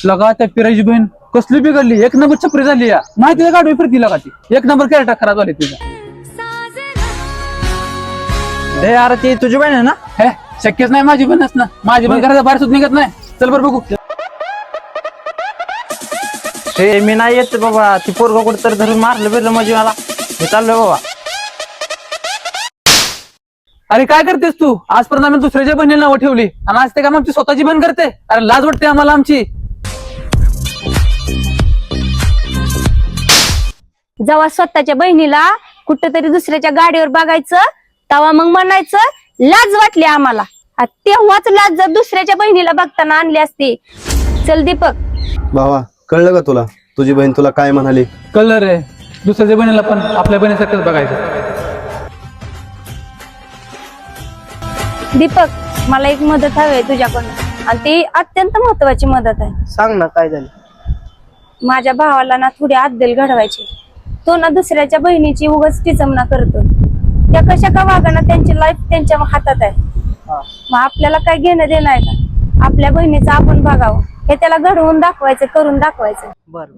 लगा त्या पिराची बहीण कसली बिघडली, एक नंबर छपरी झाली या. माहिती आहे गाडी फिरती लगा ती, एक नंबर कॅरेक्टर खराब झाली तिचा. हे अरे ती तुझी बहीण आहे ना? हे शक्यच नाही, माझी बहीणच ना. माझी बहीण घराच्या बाहेर सुद्धा निघत नाही. चल बरं बघू. हे मी नाही येत बाबा, ती पोरगा कुठं तर धरून मारलं बिरलं म्हणजे मला. हे चाललोय बाबा. अरे काय करतेस तू? आजपर्यंत आम्ही दुसऱ्याच्या बहिणीला नावं ठेवली आणि आज ते काम आमची स्वतःची बहीण करते. अरे लाज वाटते आम्हाला आमची. जेव्हा स्वतःच्या बहिणीला कुठंतरी दुसऱ्याच्या गाडीवर बघायचं तेव्हा मग म्हणायचं लाज वाटली आम्हाला. तेव्हाच लाज जर दुसऱ्याच्या बहिणीला बघताना आणली असती. चल दीपक. भावा कळलं का तुला? तुझी बहीण तुला काय म्हणाली? कलर आहे, दुसऱ्याच्या बहिणीला पण आपल्या बहिणीसारखंच बघायचं. दीपक, मला एक मदत हवी आहे तुझ्याकडून आणि ती अत्यंत महत्वाची मदत आहे. सांग ना काय झालं. माझ्या भावाला ना थोडी अद्दल घडवायची. तो ना दुसऱ्याच्या बहिणीची उगाच टिचमना करतो. त्या कशा का वागाना, त्यांची लाईफ त्यांच्या हातात आहे. मग आपल्याला काय घेणं देणं आहे का? आपल्या बहिणीचं आपण बघावं, हे त्याला घडवून दाखवायचं, करून दाखवायचं. बरं